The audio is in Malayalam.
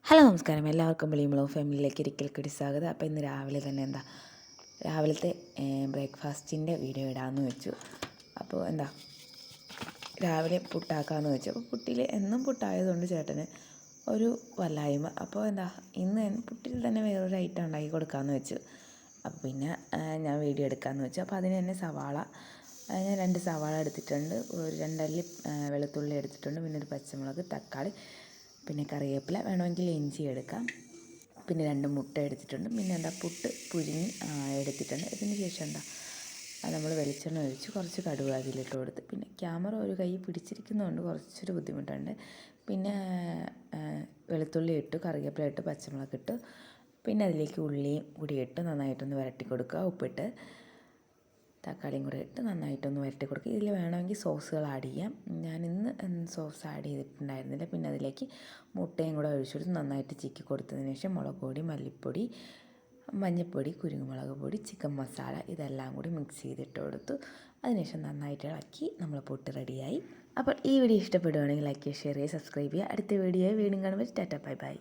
ഹലോ നമസ്കാരം, എല്ലാവർക്കും വെളിയുമ്പളോ ഫാമിലിയിലേക്ക് ഒരിക്കൽ കൂടി സ്വാഗതം. അപ്പോൾ ഇന്ന് രാവിലെ തന്നെ രാവിലത്തെ ബ്രേക്ക്ഫാസ്റ്റിൻ്റെ വീഡിയോ ഇടാമെന്ന് വെച്ചു. അപ്പോൾ രാവിലെ പുട്ടാക്കാമെന്ന് വെച്ചു. അപ്പോൾ പുട്ടിൽ എന്നും പുട്ടായതുകൊണ്ട് ചേട്ടന് ഒരു വല്ലായ്മ. അപ്പോൾ ഇന്ന് പുട്ടിൽ തന്നെ വേറൊരു ഐറ്റം ഉണ്ടാക്കി കൊടുക്കാമെന്ന് വെച്ചു. അപ്പോൾ പിന്നെ ഞാൻ വീഡിയോ എടുക്കാമെന്ന് വെച്ചു. അപ്പോൾ അതിന് തന്നെ ഞാൻ 2 സവാള എടുത്തിട്ടുണ്ട്, ഒരു 2 അല്ലി വെളുത്തുള്ളി എടുത്തിട്ടുണ്ട്, പിന്നെ ഒരു പച്ചമുളക്, തക്കാളി, പിന്നെ കറിവേപ്പില, വേണമെങ്കിൽ ഇഞ്ചി എടുക്കാം, പിന്നെ 2 മുട്ട എടുത്തിട്ടുണ്ട്, പിന്നെ പുട്ട് പുഴുങ്ങി എടുത്തിട്ടുണ്ട്. ഇതിന് ശേഷം നമ്മൾ വെളിച്ചെണ്ണ ഒഴിച്ച് കുറച്ച് കടുക് അതിലിട്ട് കൊടുത്ത്, പിന്നെ ക്യാമറ ഒരു കൈ പിടിച്ചിരിക്കുന്നതുകൊണ്ട് കുറച്ചൊരു ബുദ്ധിമുട്ടുണ്ട്. പിന്നെ വെളുത്തുള്ളി ഇട്ട്, കറിവേപ്പില ഇട്ട്, പച്ചമുളക് ഇട്ട്, പിന്നെ അതിലേക്ക് ഉള്ളിയും കൂടി ഇട്ട് നന്നായിട്ടൊന്ന് വരട്ടി കൊടുക്കുക. ഉപ്പിട്ട് തക്കാളിയും കൂടെ ഇട്ട് നന്നായിട്ടൊന്ന് വരട്ടി കൊടുക്കുക. ഇതിൽ വേണമെങ്കിൽ സോസുകൾ ആഡ് ചെയ്യാം. ഞാൻ ഇന്ന് സോസ് ആഡ് ചെയ്തിട്ടുണ്ടായിരുന്നില്ല. പിന്നെ അതിലേക്ക് മുട്ടയും കൂടെ ഒഴിച്ചെടുത്ത് നന്നായിട്ട് ചിക്കി കൊടുത്തതിന് ശേഷം മുളക് പൊടി, മല്ലിപ്പൊടി, മഞ്ഞൾപ്പൊടി, കുരുമുളക് പൊടി, ചിക്കൻ മസാല ഇതെല്ലാം കൂടി മിക്സ് ചെയ്തിട്ട് കൊടുത്തു. അതിനുശേഷം നന്നായിട്ട് ഇളക്കി നമ്മൾ പുട്ട് റെഡിയായി. അപ്പോൾ ഈ വീഡിയോ ഇഷ്ടപ്പെടുകയാണെങ്കിൽ ലൈക്ക് ചെയ്യുക, ഷെയർ ചെയ്യുക, സബ്സ്ക്രൈബ് ചെയ്യുക. അടുത്ത വീഡിയോയിൽ വീണ്ടും കാണുമ്പോൾ ടാറ്റ ബൈ ബൈ.